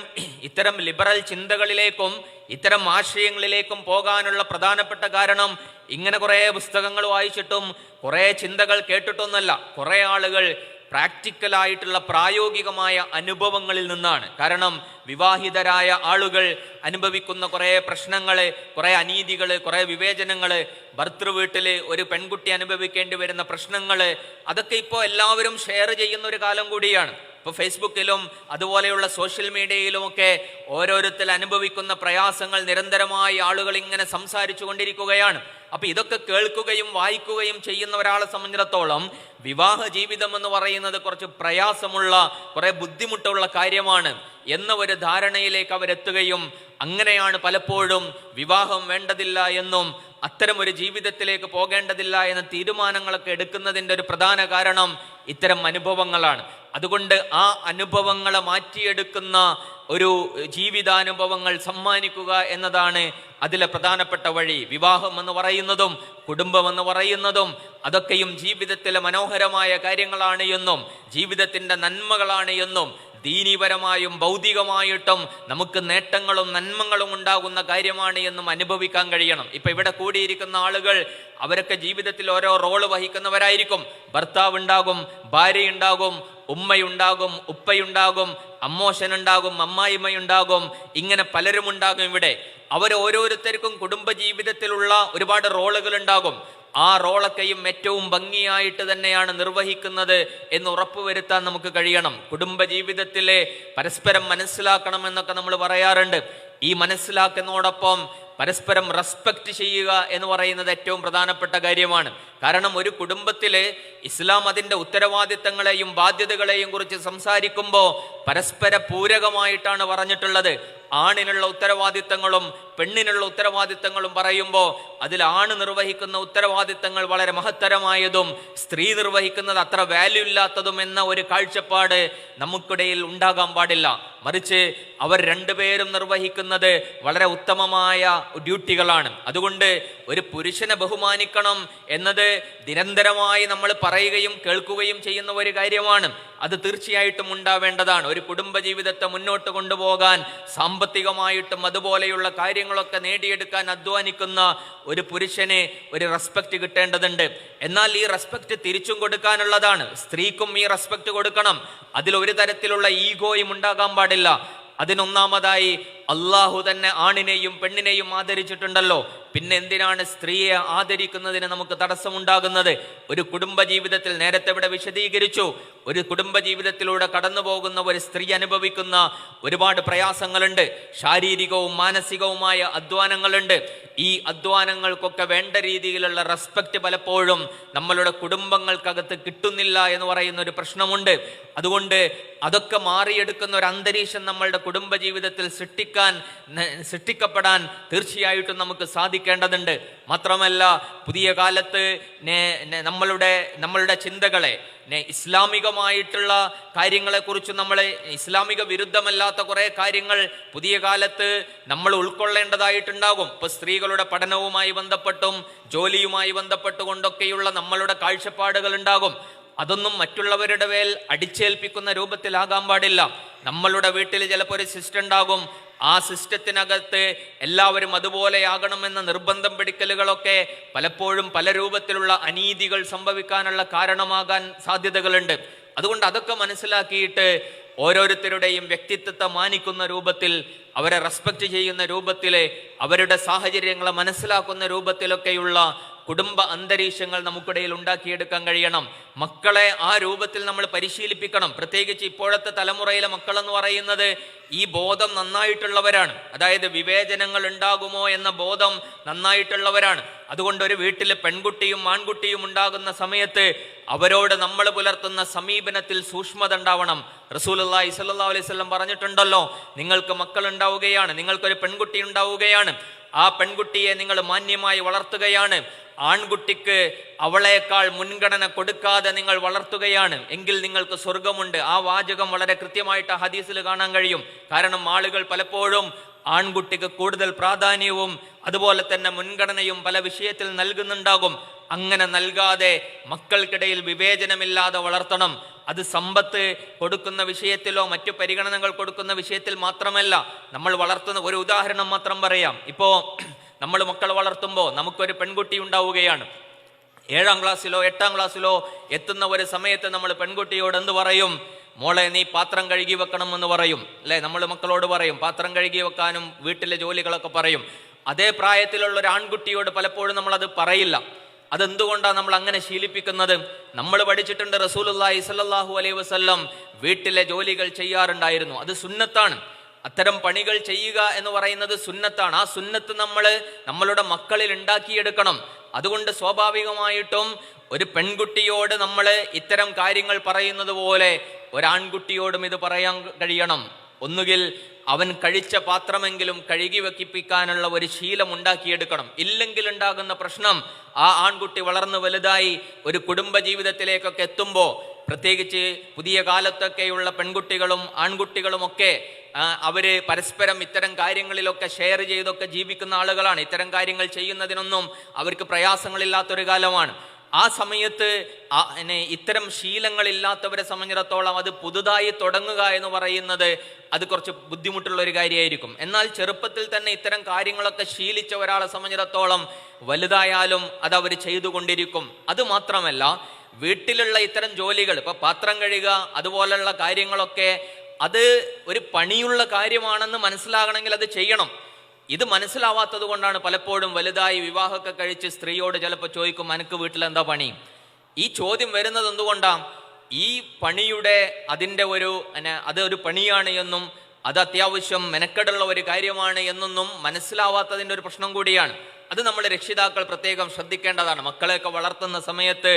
ഇത്തരം ലിബറൽ ചിന്തകളിലേക്കും ഇത്തരം ആശയങ്ങളിലേക്കും പോകാനുള്ള പ്രധാനപ്പെട്ട കാരണം ഇങ്ങനെ കുറേ പുസ്തകങ്ങൾ വായിച്ചിട്ടും കുറേ ചിന്തകൾ കേട്ടിട്ടൊന്നല്ല. കുറേ ആളുകൾ പ്രാക്ടിക്കലായിട്ടുള്ള പ്രായോഗികമായ അനുഭവങ്ങളിൽ നിന്നാണ്. കാരണം വിവാഹിതരായ ആളുകൾ അനുഭവിക്കുന്ന കുറേ പ്രശ്നങ്ങൾ, കുറേ അനീതികൾ, കുറേ വിവേചനങ്ങൾ, ഭർതൃവീട്ടിൽ ഒരു പെൺകുട്ടി അനുഭവിക്കേണ്ടി വരുന്ന പ്രശ്നങ്ങൾ, അതൊക്കെ ഇപ്പോൾ എല്ലാവരും ഷെയർ ചെയ്യുന്ന ഒരു കാലം കൂടിയാണ്. ഇപ്പോൾ ഫേസ്ബുക്കിലും അതുപോലെയുള്ള സോഷ്യൽ മീഡിയയിലുമൊക്കെ ഓരോരുത്തർ അനുഭവിക്കുന്ന പ്രയാസങ്ങൾ നിരന്തരമായി ആളുകൾ ഇങ്ങനെ സംസാരിച്ചു കൊണ്ടിരിക്കുകയാണ്. അപ്പൊ ഇതൊക്കെ കേൾക്കുകയും വായിക്കുകയും ചെയ്യുന്ന ഒരാളെ സംബന്ധിച്ചിടത്തോളം വിവാഹ ജീവിതം എന്ന് പറയുന്നത് കുറച്ച് പ്രയാസമുള്ള, കുറെ ബുദ്ധിമുട്ടുള്ള കാര്യമാണ് എന്ന ഒരു ധാരണയിലേക്ക് അവരെത്തുകയും അങ്ങനെയാണ് പലപ്പോഴും വിവാഹം വേണ്ടതില്ല എന്നും അത്തരമൊരു ജീവിതത്തിലേക്ക് പോകേണ്ടതില്ല എന്ന തീരുമാനങ്ങളൊക്കെ എടുക്കുന്നതിൻ്റെ ഒരു പ്രധാന കാരണം ഇത്തരം അനുഭവങ്ങളാണ്. അതുകൊണ്ട് ആ അനുഭവങ്ങളെ മാറ്റിയെടുക്കുന്ന ഒരു ജീവിതാനുഭവങ്ങൾ സമ്മാനിക്കുക എന്നതാണ് അതിലെ പ്രധാനപ്പെട്ട വഴി. വിവാഹം എന്ന് പറയുന്നതും കുടുംബം എന്ന് പറയുന്നതും അതൊക്കെയും ജീവിതത്തിലെ മനോഹരമായ കാര്യങ്ങളാണ് എന്നും ജീവിതത്തിൻ്റെ നന്മകളാണ് എന്നും ദീനീപരമായും ഭൗതികമായിട്ടും നമുക്ക് നേട്ടങ്ങളും നന്മകളും ഉണ്ടാകുന്ന കാര്യമാണ് എന്നും അനുഭവിക്കാൻ കഴിയണം. ഇപ്പൊ ഇവിടെ കൂടിയിരിക്കുന്ന ആളുകൾ അവരൊക്കെ ജീവിതത്തിൽ ഓരോ റോള് വഹിക്കുന്നവരായിരിക്കും. ഭർത്താവ് ഉണ്ടാകും, ഭാര്യയുണ്ടാകും, ഉമ്മയുണ്ടാകും, ഉപ്പയുണ്ടാകും, അമ്മോശനുണ്ടാകും, അമ്മായിമ്മയുണ്ടാകും, ഇങ്ങനെ പലരും ഉണ്ടാകും ഇവിടെ. ഓരോരുത്തർക്കും കുടുംബ ജീവിതത്തിലുള്ള ഒരുപാട് റോളുകൾ ഉണ്ടാകും. ആ റോളൊക്കെയും ഏറ്റവും ഭംഗിയായിട്ട് തന്നെയാണ് നിർവഹിക്കുന്നത് എന്ന് ഉറപ്പുവരുത്താൻ നമുക്ക് കഴിയണം. കുടുംബ ജീവിതത്തിലെ പരസ്പരം മനസ്സിലാക്കണം എന്നൊക്കെ നമ്മൾ പറയാറുണ്ട്. ഈ മനസ്സിലാക്കുന്നതോടൊപ്പം പരസ്പരം റെസ്പെക്റ്റ് ചെയ്യുക എന്ന് പറയുന്നത് ഏറ്റവും പ്രധാനപ്പെട്ട കാര്യമാണ്. കാരണം ഒരു കുടുംബത്തില് ഇസ്ലാം അതിൻ്റെ ഉത്തരവാദിത്തങ്ങളെയും ബാധ്യതകളെയും കുറിച്ച് സംസാരിക്കുമ്പോൾ പരസ്പര പൂരകമായിട്ടാണ് പറഞ്ഞിട്ടുള്ളത്. ആണിനുള്ള ഉത്തരവാദിത്തങ്ങളും പെണ്ണിനുള്ള ഉത്തരവാദിത്തങ്ങളും പറയുമ്പോൾ അതിൽ ആണ് നിർവഹിക്കുന്ന ഉത്തരവാദിത്തങ്ങൾ വളരെ മഹത്തരമായതും സ്ത്രീ നിർവഹിക്കുന്നത് അത്ര വാല്യൂ ഇല്ലാത്തതും എന്ന ഒരു കാഴ്ചപ്പാട് നമുക്കിടയിൽ ഉണ്ടാകാൻ പാടില്ല. മറിച്ച് അവർ രണ്ടുപേരും നിർവഹിക്കുന്നത് വളരെ ഉത്തമമായ ഡ്യൂട്ടികളാണ്. അതുകൊണ്ട് ഒരു പുരുഷനെ ബഹുമാനിക്കണം എന്നത് നിരന്തരമായി നമ്മൾ പറയുകയും കേൾക്കുകയും ചെയ്യുന്ന ഒരു കാര്യമാണ്. അത് തീർച്ചയായിട്ടും ഉണ്ടാവേണ്ടതാണ്. ഒരു കുടുംബ ജീവിതത്തെ മുന്നോട്ട് കൊണ്ടുപോകാൻ സാമ്പത്തികമായിട്ടും അതുപോലെയുള്ള കാര്യങ്ങളൊക്കെ നേടിയെടുക്കാൻ അധ്വാനിക്കുന്ന ഒരു പുരുഷന് ഒരു റെസ്പെക്റ്റ് കിട്ടേണ്ടതുണ്ട്. എന്നാൽ ഈ റെസ്പെക്റ്റ് തിരിച്ചും കൊടുക്കാനുള്ളതാണ്. സ്ത്രീക്കും ഈ റെസ്പെക്റ്റ് കൊടുക്കണം. അതിൽ ഒരു തരത്തിലുള്ള ഈഗോയും ഉണ്ടാകാൻ പാടില്ല. അതിനൊന്നാമതായി അള്ളാഹു തന്നെ ആണിനെയും പെണ്ണിനെയും ആദരിച്ചിട്ടുണ്ടല്ലോ. പിന്നെ എന്തിനാണ് സ്ത്രീയെ ആദരിക്കുന്നതിന് നമുക്ക് തടസ്സമുണ്ടാകുന്നത്? ഒരു കുടുംബ ജീവിതത്തിൽ നേരത്തെ ഇവിടെ വിശദീകരിച്ചു, ഒരു കുടുംബ ജീവിതത്തിലൂടെ കടന്നു പോകുന്ന ഒരു സ്ത്രീ അനുഭവിക്കുന്ന ഒരുപാട് പ്രയാസങ്ങളുണ്ട്. ശാരീരികവും മാനസികവുമായ അധ്വാനങ്ങളുണ്ട്. ഈ അധ്വാനങ്ങൾക്കൊക്കെ വേണ്ട രീതിയിലുള്ള റെസ്പെക്റ്റ് പലപ്പോഴും നമ്മളുടെ കുടുംബങ്ങൾക്കകത്ത് കിട്ടുന്നില്ല എന്ന് പറയുന്ന ഒരു പ്രശ്നമുണ്ട്. അതുകൊണ്ട് അതൊക്കെ മാറിയെടുക്കുന്ന ഒരു അന്തരീക്ഷം നമ്മളുടെ കുടുംബ ജീവിതത്തിൽ സൃഷ്ടിക്കപ്പെടാൻ തീർച്ചയായിട്ടും നമുക്ക് സാധിക്കേണ്ടതുണ്ട്. മാത്രമല്ല പുതിയ കാലത്ത് നമ്മളുടെ ചിന്തകളെ ഇസ്ലാമികമായിട്ടുള്ള കാര്യങ്ങളെക്കുറിച്ച് നമ്മൾ ഇസ്ലാമിക വിരുദ്ധമല്ലാത്ത കുറേ കാര്യങ്ങൾ പുതിയ കാലത്ത് നമ്മൾ ഉൾക്കൊള്ളേണ്ടതായിട്ടുണ്ടാകും. ഇപ്പൊ സ്ത്രീകളുടെ പഠനവുമായി ബന്ധപ്പെട്ടും ജോലിയുമായി ബന്ധപ്പെട്ടുകൊണ്ടൊക്കെയുള്ള നമ്മളുടെ കാഴ്ചപ്പാടുകൾ ഉണ്ടാകും. അതൊന്നും മറ്റുള്ളവരുടെ മേൽ അടിച്ചേൽപ്പിക്കുന്ന രൂപത്തിലാകാൻ പാടില്ല. നമ്മളുടെ വീട്ടിൽ ചിലപ്പോൾ ഒരു സിസ്റ്റം ഉണ്ടാകും. ആ സിസ്റ്റത്തിനകത്ത് എല്ലാവരും അതുപോലെയാകണമെന്ന നിർബന്ധം പിടിക്കലുകളൊക്കെ പലപ്പോഴും പല രൂപത്തിലുള്ള അനീതികൾ സംഭവിക്കാനുള്ള കാരണമാകാൻ സാധ്യതകളുണ്ട്. അതുകൊണ്ട് അതൊക്കെ മനസ്സിലാക്കിയിട്ട് ഓരോരുത്തരുടെയും വ്യക്തിത്വത്തെ മാനിക്കുന്ന രൂപത്തിൽ, അവരെ റെസ്പെക്റ്റ് ചെയ്യുന്ന രൂപത്തിൽ, അവരുടെ സാഹചര്യങ്ങളെ മനസ്സിലാക്കുന്ന രൂപത്തിലൊക്കെയുള്ള കുടുംബ അന്തരീക്ഷങ്ങൾ നമുക്കിടയിൽ ഉണ്ടാക്കിയെടുക്കാൻ കഴിയണം. മക്കളെ ആ രൂപത്തിൽ നമ്മൾ പരിശീലിപ്പിക്കണം. പ്രത്യേകിച്ച് ഇപ്പോഴത്തെ തലമുറയിലെ മക്കളെന്ന് പറയുന്നത് ഈ ബോധം നന്നായിട്ടുള്ളവരാണ്. അതായത് വിവേചനങ്ങൾ ഉണ്ടാകുമോ എന്ന ബോധം നന്നായിട്ടുള്ളവരാണ്. അതുകൊണ്ട് ഒരു വീട്ടിൽ പെൺകുട്ടിയും ആൺകുട്ടിയും ഉണ്ടാകുന്ന സമയത്ത് അവരോട് നമ്മൾ പുലർത്തുന്ന സമീപനത്തിൽ സൂക്ഷ്മത ഉണ്ടാവണം. റസൂലുള്ളാഹി സ്വല്ലല്ലാഹു അലൈഹി വസല്ലം പറഞ്ഞിട്ടുണ്ടല്ലോ, നിങ്ങൾക്ക് മക്കൾ ഉണ്ടാവുകയാണ്, നിങ്ങൾക്കൊരു പെൺകുട്ടി ഉണ്ടാവുകയാണ്, ആ പെൺകുട്ടിയെ നിങ്ങൾ മാന്യമായി വളർത്തുകയാണ്, ആൺകുട്ടിക്ക് അവളേക്കാൾ മുൻഗണന കൊടുക്കാതെ നിങ്ങൾ വളർത്തുകയാണ് എങ്കിൽ നിങ്ങൾക്ക് സ്വർഗമുണ്ട്. ആ വാചകം വളരെ കൃത്യമായിട്ട് ആ ഹദീസിൽ കാണാൻ കഴിയും. കാരണം ആളുകൾ പലപ്പോഴും ആൺകുട്ടിക്ക് കൂടുതൽ പ്രാധാന്യവും അതുപോലെ തന്നെ മുൻഗണനയും പല വിഷയത്തിൽ നൽകുന്നുണ്ടാകും. അങ്ങനെ നൽകാതെ മക്കൾക്കിടയിൽ വിവേചനമില്ലാതെ വളർത്തണം. അത് സമ്പത്ത് കൊടുക്കുന്ന വിഷയത്തിലോ മറ്റു പരിഗണനകൾ കൊടുക്കുന്ന വിഷയത്തിൽ മാത്രമല്ല. നമ്മൾ വളർത്തുന്ന ഒരു ഉദാഹരണം മാത്രം പറയാം. ഇപ്പോൾ നമ്മൾ മക്കളെ വളർത്തുമ്പോൾ നമുക്കൊരു പെൺകുട്ടി ഉണ്ടാവുകയാണ്. 7ാം ക്ലാസ്സിലോ 8ാം ക്ലാസ്സിലോ എത്തുന്ന ഒരു സമയത്ത് നമ്മൾ പെൺകുട്ടിയോട് എന്ത് പറയും? മോളെ, നീ പാത്രം കഴുകി വെക്കണം എന്ന് പറയും, അല്ലെ? നമ്മൾ മക്കളോട് പറയും, പാത്രം കഴുകി വെക്കാനും വീട്ടിലെ ജോലികളൊക്കെ പറയും. അതേ പ്രായത്തിലുള്ള ഒരു ആൺകുട്ടിയോട് പലപ്പോഴും നമ്മളത് പറയില്ല. അതെന്തുകൊണ്ടാണ് നമ്മൾ അങ്ങനെ ശീലിപ്പിക്കുന്നത്? നമ്മൾ പഠിച്ചിട്ടുണ്ട്, റസൂലുള്ളാഹി സ്വല്ലല്ലാഹു അലൈഹി വസല്ലം വീട്ടിലെ ജോലികൾ ചെയ്യാറുണ്ടായിരുന്നു. അത് സുന്നത്താണ്. അത്തരം പണികൾ ചെയ്യുക എന്ന് പറയുന്നത് സുന്നത്താണ്. ആ സുന്നത്ത് നമ്മളുടെ മക്കളിൽ ഉണ്ടാക്കിയെടുക്കണം. അതുകൊണ്ട് സ്വാഭാവികമായിട്ടും ഒരു പെൺകുട്ടിയോട് നമ്മൾ ഇത്തരം കാര്യങ്ങൾ പറയുന്നത് പോലെ ഒരാൺകുട്ടിയോടും ഇത് പറയാൻ കഴിയണം. ഒന്നുകിൽ അവൻ കഴിച്ച പാത്രമെങ്കിലും കഴുകി വെക്കിപ്പിക്കാനുള്ള ഒരു ശീലം ഉണ്ടാക്കിയെടുക്കണം. ഇല്ലെങ്കിൽ ഉണ്ടാകുന്ന പ്രശ്നം, ആ ആൺകുട്ടി വളർന്നു വലുതായി ഒരു കുടുംബ ജീവിതത്തിലേക്കൊക്കെ എത്തുമ്പോൾ, പ്രത്യേകിച്ച് പുതിയ കാലത്തൊക്കെയുള്ള പെൺകുട്ടികളും ആൺകുട്ടികളുമൊക്കെ അവര് പരസ്പരം ഇത്തരം കാര്യങ്ങളിലൊക്കെ ഷെയർ ചെയ്തൊക്കെ ജീവിക്കുന്ന ആളുകളാണ്. ഇത്തരം കാര്യങ്ങൾ ചെയ്യുന്നതിനൊന്നും അവർക്ക് പ്രയാസങ്ങളില്ലാത്തൊരു കാലമാണ്. ആ സമയത്ത് ഇത്തരം ശീലങ്ങളില്ലാത്തവരെ സംബന്ധിച്ചിടത്തോളം അത് പുതുതായി തുടങ്ങുക എന്ന് പറയുന്നത് അത് കുറച്ച് ബുദ്ധിമുട്ടുള്ള ഒരു കാര്യമായിരിക്കും. എന്നാൽ ചെറുപ്പത്തിൽ തന്നെ ഇത്തരം കാര്യങ്ങളൊക്കെ ശീലിച്ച ഒരാളെ സംബന്ധിച്ചിടത്തോളം വലുതായാലും അത് അവർ ചെയ്തുകൊണ്ടിരിക്കും. അത് മാത്രമല്ല, വീട്ടിലുള്ള ഇത്തരം ജോലികൾ, ഇപ്പൊ പാത്രം കഴുകുക അതുപോലുള്ള കാര്യങ്ങളൊക്കെ, അത് ഒരു പണിയുള്ള കാര്യമാണെന്ന് മനസ്സിലാകണമെങ്കിൽ അത് ചെയ്യണം. ഇത് മനസ്സിലാവാത്തത് കൊണ്ടാണ് പലപ്പോഴും വലുതായി വിവാഹമൊക്കെ കഴിച്ച് സ്ത്രീയോട് ചിലപ്പോൾ ചോദിക്കും, എനിക്ക് വീട്ടിലെന്താ പണി? ഈ ചോദ്യം വരുന്നത് എന്തുകൊണ്ടാണ്? ഈ പണിയുടെ അതൊരു പണിയാണ് എന്നും അത് അത്യാവശ്യം മെനക്കെടുള്ള ഒരു കാര്യമാണ് എന്നൊന്നും മനസ്സിലാവാത്തതിൻ്റെ ഒരു പ്രശ്നം കൂടിയാണ്. അത് നമ്മൾ രക്ഷിതാക്കൾ പ്രത്യേകം ശ്രദ്ധിക്കേണ്ടതാണ്. മക്കളെയൊക്കെ വളർത്തുന്ന സമയത്ത്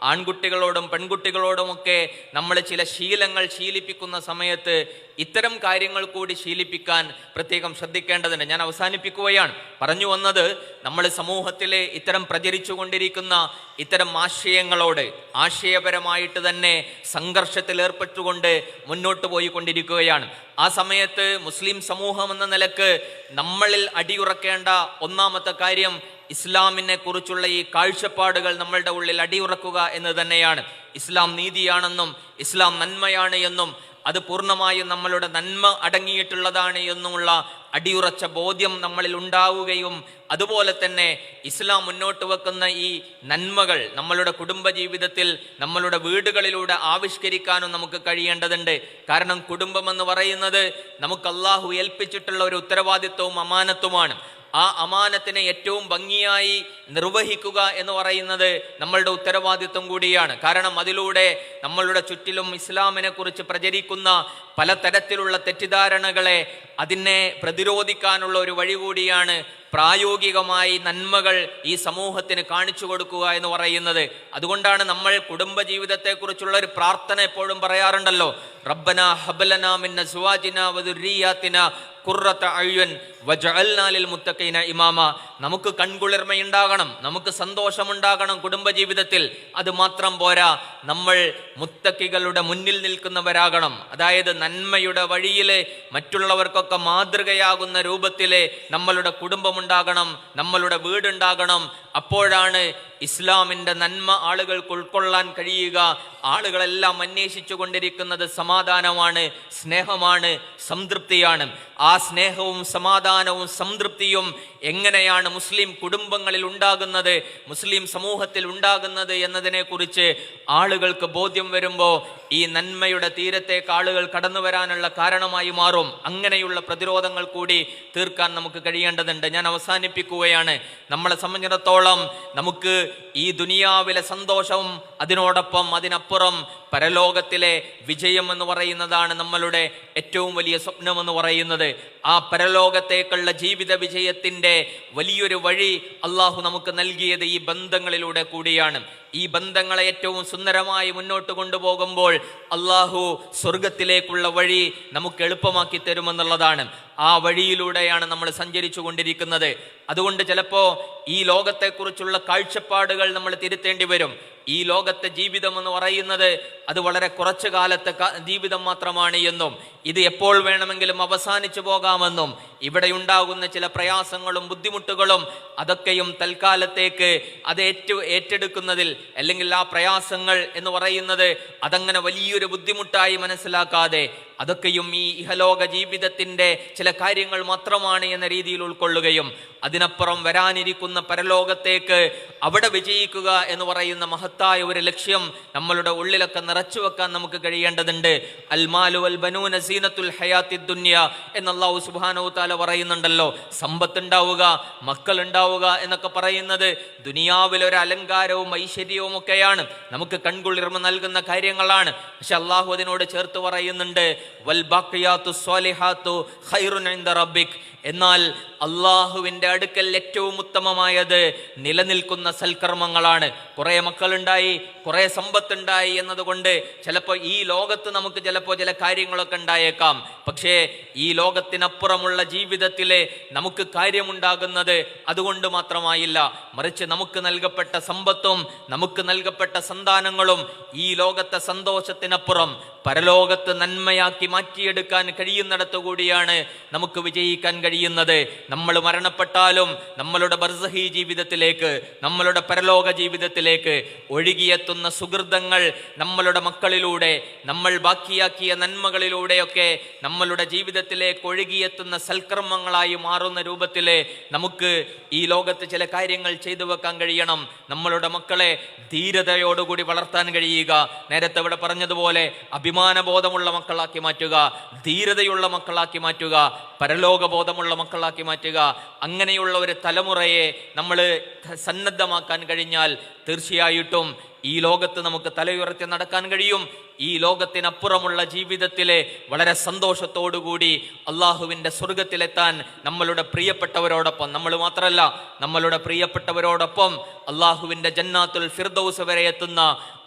ആൺകുട്ടികളോടും പെൺകുട്ടികളോടുമൊക്കെ നമ്മൾ ചില ശീലങ്ങൾ ശീലിപ്പിക്കുന്ന സമയത്ത് ഇത്തരം കാര്യങ്ങൾ കൂടി ശീലിപ്പിക്കാൻ പ്രത്യേകം ശ്രദ്ധിക്കേണ്ടതുണ്ട്. ഞാൻ അവസാനിപ്പിക്കുകയാണ്. പറഞ്ഞു വന്നത്, നമ്മൾ സമൂഹത്തിലെ ഇത്തരം പ്രചരിച്ചു കൊണ്ടിരിക്കുന്ന ഇത്തരം ആശയങ്ങളോട് ആശയപരമായിട്ട് തന്നെ സംഘർഷത്തിൽ ഏർപ്പെട്ടുകൊണ്ട് മുന്നോട്ട് പോയിക്കൊണ്ടിരിക്കുകയാണ്. ആ സമയത്ത് മുസ്ലിം സമൂഹം എന്ന നിലക്ക് നമ്മളിൽ അടിയുറക്കേണ്ട ഒന്നാമത്തെ കാര്യം ഇസ്ലാമിനെ കുറിച്ചുള്ള ഈ കാഴ്ചപ്പാടുകൾ നമ്മളുടെ ഉള്ളിൽ അടിയുറക്കുക എന്ന് തന്നെയാണ്. ഇസ്ലാം നീതിയാണെന്നും ഇസ്ലാം നന്മയാണ് എന്നും അത് പൂർണ്ണമായും നമ്മളുടെ നന്മ അടങ്ങിയിട്ടുള്ളതാണ് എന്നുമുള്ള അടിയുറച്ച ബോധ്യം നമ്മളിൽ ഉണ്ടാവുകയും അതുപോലെ തന്നെ ഇസ്ലാം മുന്നോട്ട് വെക്കുന്ന ഈ നന്മകൾ നമ്മളുടെ കുടുംബജീവിതത്തിൽ നമ്മളുടെ വീടുകളിലൂടെ ആവിഷ്കരിക്കാനും നമുക്ക് കഴിയേണ്ടതുണ്ട്. കാരണം കുടുംബം എന്ന് പറയുന്നത് നമുക്ക് അല്ലാഹു ഏൽപ്പിച്ചിട്ടുള്ള ഒരു ഉത്തരവാദിത്വവും അമാനത്തുമാണ്. ആ അമാനത്തിനെ ഏറ്റവും ഭംഗിയായി നിർവഹിക്കുക എന്ന് പറയുന്നത് നമ്മളുടെ ഉത്തരവാദിത്വം കൂടിയാണ്. കാരണം അതിലൂടെ നമ്മളുടെ ചുറ്റിലും ഇസ്ലാമിനെ കുറിച്ച് പ്രചരിക്കുന്ന പലതരത്തിലുള്ള തെറ്റിദ്ധാരണകളെ അതിനെ പ്രതിരോധിക്കാനുള്ള ഒരു വഴി കൂടിയാണ് പ്രായോഗികമായി നന്മകൾ ഈ സമൂഹത്തിന് കാണിച്ചു കൊടുക്കുക എന്ന് പറയുന്നത്. അതുകൊണ്ടാണ് നമ്മൾ കുടുംബജീവിതത്തെക്കുറിച്ചുള്ള ഒരു പ്രാർത്ഥന എപ്പോഴും പറയാറുണ്ടല്ലോ, റബ്ബന ഹബ്ലനാ മിൻ അസ്വാജിനാ വദുർരിയാതിനാ ഖുർറത അയ്യുൻ വജഅൽനാ ലിൽ മുത്തഖീന ഇമാമ. നമുക്ക് കൺകുളിർമയുണ്ടാകണം, നമുക്ക് സന്തോഷമുണ്ടാകണം കുടുംബജീവിതത്തിൽ. അത് മാത്രം പോരാ, നമ്മൾ മുത്തഖികളുടെ മുന്നിൽ നിൽക്കുന്നവരാകണം. അതായത് നന്മയുടെ വഴിയിൽ മറ്റുള്ളവർക്കൊക്കെ മാതൃകയാകുന്ന രൂപത്തിൽ നമ്മളുടെ കുടുംബമുണ്ടാകണം, നമ്മളുടെ വീടുണ്ടാകണം. അപ്പോഴാണ് ഇസ്ലാമിൻ്റെ നന്മ ആളുകൾക്ക് ഉൾക്കൊള്ളാൻ കഴിയുക. ആളുകളെല്ലാം അന്വേഷിച്ചു കൊണ്ടിരിക്കുന്നത് സമാധാനമാണ്, സ്നേഹമാണ്, സംതൃപ്തിയാണ്. ആ സ്നേഹവും സമാധാനവും സംതൃപ്തിയും എങ്ങനെയാണ് മുസ്ലിം കുടുംബങ്ങളിൽ ഉണ്ടാകുന്നത്, മുസ്ലിം സമൂഹത്തിൽ ഉണ്ടാകുന്നത് എന്നതിനെക്കുറിച്ച് ആളുകൾക്ക് ബോധ്യം വരുമ്പോൾ ഈ നന്മയുടെ തീരത്തേക്ക് ആളുകൾ കടന്നു വരാനുള്ള കാരണമായി മാറും. അങ്ങനെയുള്ള പ്രതിരോധങ്ങൾ കൂടി തീർക്കാൻ നമുക്ക് കഴിയേണ്ടതുണ്ട്. ഞാൻ അവസാനിപ്പിക്കുകയാണ്. നമ്മളെ സംബന്ധിച്ചിടത്തോളം നമുക്ക് ഈ ദുനിയാവിലെ സന്തോഷവും അതിനോടൊപ്പം അതിനപ്പുറം പരലോകത്തിലെ വിജയം എന്ന് പറയുന്നതാണ് നമ്മളുടെ ഏറ്റവും വലിയ സ്വപ്നമെന്ന് പറയുന്നത്. ആ പരലോകത്തേക്കുള്ള ജീവിത വിജയത്തിൻ്റെ വലിയൊരു വഴി അള്ളാഹു നമുക്ക് നൽകിയത് ഈ ബന്ധങ്ങളിലൂടെ കൂടിയാണ്. ഈ ബന്ധങ്ങളെ ഏറ്റവും സുന്ദരമായി മുന്നോട്ട് കൊണ്ടുപോകുമ്പോൾ അള്ളാഹു സ്വർഗത്തിലേക്കുള്ള വഴി നമുക്ക് എളുപ്പമാക്കി തരുമെന്നുള്ളതാണ്. ആ വഴിയിലൂടെയാണ് നമ്മൾ സഞ്ചരിച്ചു കൊണ്ടിരിക്കുന്നത്. അതുകൊണ്ട് ചിലപ്പോൾ ഈ ലോകത്തെക്കുറിച്ചുള്ള കാഴ്ചപ്പാടുകൾ നമ്മൾ തിരുത്തേണ്ടി വരും. ഈ ലോകത്തെ ജീവിതം എന്ന് പറയുന്നത് അത് വളരെ കുറച്ചു കാലത്തെ ജീവിതം മാത്രമാണ് എന്നും ഇത് എപ്പോൾ വേണമെങ്കിലും അവസാനിച്ചു പോകാമെന്നും ഇവിടെ ഉണ്ടാകുന്ന ചില പ്രയാസങ്ങളും ബുദ്ധിമുട്ടുകളും അതൊക്കെയും തൽക്കാലത്തേക്ക് അത് ഏറ്റെടുക്കുന്നതിൽ അല്ലെങ്കിൽ ആ പ്രയാസങ്ങൾ എന്ന് പറയുന്നത് അതങ്ങനെ വലിയൊരു ബുദ്ധിമുട്ടായി മനസ്സിലാക്കാതെ അതൊക്കെയും ഈ ഇഹലോക ജീവിതത്തിൻ്റെ ചില കാര്യങ്ങൾ മാത്രമാണ് എന്ന രീതിയിൽ ഉൾക്കൊള്ളുകയും അതിനപ്പുറം വരാനിരിക്കുന്ന പരലോകത്തേക്ക് അവിടെ വിജയിക്കുക എന്ന് പറയുന്ന മഹത്തായ ഒരു ലക്ഷ്യം നമ്മളുടെ ഉള്ളിലൊക്കെ നിറച്ചു വെക്കാൻ നമുക്ക് കഴിയേണ്ടതുണ്ട്. അൽമാലു വൽ ബനൂന സീനത്തുൽ ഹയാത്തി ദുനിയ എന്ന് അല്ലാഹു സുബ്ഹാനഹു തആല പറയുന്നുണ്ടല്ലോ. സമ്പത്ത് ഉണ്ടാവുക, മക്കൾ ഉണ്ടാവുക എന്നൊക്കെ പറയുന്നത് ദുനിയാവിലെ ഒരു അലങ്കാരവും ഐശ്വര്യവും ഒക്കെയാണ്, നമുക്ക് കൺകുളിർമ നൽകുന്ന കാര്യങ്ങളാണ്. പക്ഷെ അള്ളാഹു അതിനോട് ചേർത്ത് പറയുന്നുണ്ട് വൽ ബാഖിയാത്തു സ്വാലിഹാത്തു ഖൈറുൻ ഇൻദ റബ്ബിക്. എന്നാൽ അള്ളാഹുവിൻ്റെ അടുക്കൽ ഏറ്റവും ഉത്തമമായത് നിലനിൽക്കുന്ന സൽക്കർമ്മങ്ങളാണ്. കുറേ മക്കളുണ്ടായി, കുറേ സമ്പത്തുണ്ടായി എന്നതുകൊണ്ട് ചിലപ്പോൾ ഈ ലോകത്ത് നമുക്ക് ചിലപ്പോൾ ചില കാര്യങ്ങളൊക്കെ ഉണ്ടായേക്കാം. പക്ഷേ ഈ ലോകത്തിനപ്പുറമുള്ള ജീവിതത്തിലെ നമുക്ക് കാര്യമുണ്ടാകുന്നത് അതുകൊണ്ട് മാത്രമായില്ല, മറിച്ച് നമുക്ക് നൽകപ്പെട്ട സമ്പത്തും നമുക്ക് നൽകപ്പെട്ട സന്താനങ്ങളും ഈ ലോകത്തെ സന്തോഷത്തിനപ്പുറം പരലോകത്ത് നന്മയാക്കി മാറ്റിയെടുക്കാൻ കഴിയുന്നിടത്തു കൂടിയാണ് നമുക്ക് വിജയിക്കാൻ കഴിയുന്നത്. നമ്മൾ മരണപ്പെട്ടാലും നമ്മളുടെ ബർസഹി ജീവിതത്തിലേക്ക്, നമ്മളുടെ പരലോക ജീവിതത്തിലേക്ക് ഒഴുകിയെത്തുന്ന സുഹൃതങ്ങൾ നമ്മളുടെ മക്കളിലൂടെ, നമ്മൾ ബാക്കിയാക്കിയ നന്മകളിലൂടെയൊക്കെ നമ്മളുടെ ജീവിതത്തിലേക്ക് ഒഴുകിയെത്തുന്ന സൽക്കർമ്മങ്ങളായി മാറുന്ന രൂപത്തിൽ നമുക്ക് ഈ ലോകത്ത് ചില കാര്യങ്ങൾ ചെയ്തു വെക്കാൻ കഴിയണം. നമ്മളുടെ മക്കളെ ധീരതയോടുകൂടി വളർത്താൻ കഴിയുക. നേരത്തെ ഇവിടെ പറഞ്ഞതുപോലെ അഭിമാനബോധമുള്ള മക്കളാക്കി മാറ്റുക, ധീരതയുള്ള മക്കളാക്കി മാറ്റുക, പരലോകബോധമുള്ള മക്കളാക്കി മാറ്റുക. അങ്ങനെയുള്ള ഒരു തലമുറയെ നമ്മൾ സന്നദ്ധമാക്കാൻ കഴിഞ്ഞാൽ തീർച്ചയായിട്ടും ഈ ലോകത്ത് നമുക്ക് തലയുയർത്തി നടക്കാൻ കഴിയും. ഈ ലോകത്തിനപ്പുറമുള്ള ജീവിതത്തിലെ വളരെ സന്തോഷത്തോടുകൂടി അള്ളാഹുവിൻ്റെ സ്വർഗത്തിലെത്താൻ നമ്മളുടെ പ്രിയപ്പെട്ടവരോടൊപ്പം, നമ്മൾ മാത്രമല്ല നമ്മളുടെ പ്രിയപ്പെട്ടവരോടൊപ്പം അള്ളാഹുവിൻ്റെ ജന്നാത്തുൽ ഫിർദൗസ് വരെ എത്തുന്ന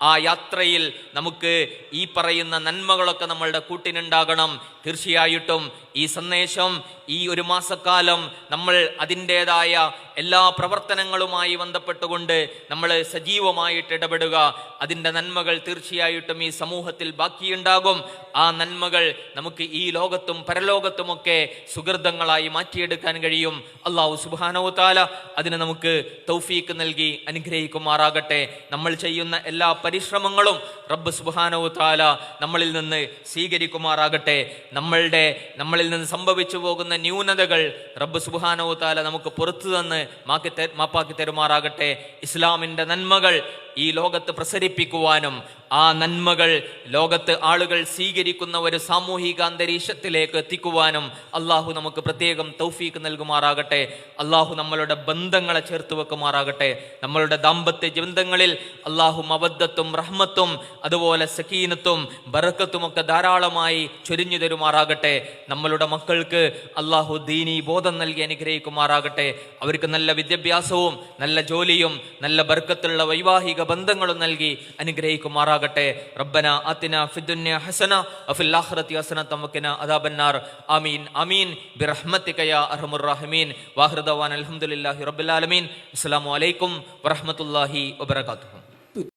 ആ യാത്രയിൽ നമുക്ക് ഈ പറയുന്ന നന്മകളൊക്കെ നമ്മളുടെ കൂട്ടിനുണ്ടാകണം. തീർച്ചയായിട്ടും ഈ സന്ദേശം ഈ ഒരു മാസക്കാലം നമ്മൾ അതിൻ്റേതായ എല്ലാ പ്രവർത്തനങ്ങളുമായി ബന്ധപ്പെട്ടുകൊണ്ട് നമ്മൾ സജീവമായിട്ട് ഇടപെടുക. അതിൻ്റെ നന്മകൾ തീർച്ചയായിട്ടും ഈ സമൂഹത്തിൽ ബാക്കിയുണ്ടാകും. ആ നന്മകൾ നമുക്ക് ഈ ലോകത്തും പരലോകത്തുമൊക്കെ സുഹൃതങ്ങളായി മാറ്റിയെടുക്കാൻ കഴിയും. അല്ലാഹു സുബ്ഹാനഹു തആല അതിന് നമുക്ക് തൗഫീക്ക് നൽകി അനുഗ്രഹിക്കുമാറാകട്ടെ. നമ്മൾ ചെയ്യുന്ന എല്ലാ പരിശ്രമങ്ങളും റബ്ബ് സുബ്ഹാനഹു തആല നമ്മളിൽ നിന്ന് സ്വീകരിക്കുമാറാകട്ടെ. നമ്മളിൽ നിന്ന് സംഭവിച്ചു പോകുന്ന ന്യൂനതകൾ റബ്ബ് സുബ്ഹാനഹു തആല നമുക്ക് പുറത്തു തന്ന് മാപ്പാക്കി തരുമാറാകട്ടെ. ഇസ്ലാമിൻ്റെ നന്മകൾ ഈ ലോകത്ത് പ്രസരിപ്പിക്കുവാനും ആ നന്മകൾ ലോകത്ത് ആളുകൾ സ്വീകരിക്കുന്ന ഒരു സാമൂഹിക അന്തരീക്ഷത്തിലേക്ക് എത്തിക്കുവാനും അള്ളാഹു നമുക്ക് പ്രത്യേകം തൗഫീക്ക് നൽകുമാറാകട്ടെ. അള്ളാഹു നമ്മളുടെ ബന്ധങ്ങളെ ചേർത്ത് വെക്കുമാറാകട്ടെ. നമ്മളുടെ ദാമ്പത്യ ബന്ധങ്ങളിൽ അള്ളാഹു മവദ്ദത്തും റഹ്മത്തും അതുപോലെ സക്കീനത്തും ബറക്കത്തുമൊക്കെ ധാരാളമായി ചൊരിഞ്ഞു തരുമാറാകട്ടെ. നമ്മളുടെ മക്കൾക്ക് അള്ളാഹു ദീനീ ബോധം നൽകി അനുഗ്രഹിക്കുമാറാകട്ടെ. അവർക്ക് നല്ല വിദ്യാഭ്യാസവും നല്ല ജോലിയും നല്ല ബർക്കത്തുള്ള വൈവാഹിക ബന്ധങ്ങളും നൽകി അനുഗ്രഹിക്കുമാറാകട്ടെ. റബ്ബന ആതിന ഫിദ്ദുനിയ ഹസന വഫിൽ ആഖിറതി ഹസനത വഖിന അദാബന്നാർ. ആമീൻ ആമീൻ ബിറഹ്മതിക യാ അർഹമുർ റഹീമീൻ. വാഖിറു ദഅവാന അൽഹംദുലില്ലാഹി റബ്ബിൽ ആലമീൻ. അസ്സലാമു അലൈക്കും വറഹ്മത്തുള്ളാഹി വബറകാതുഹു.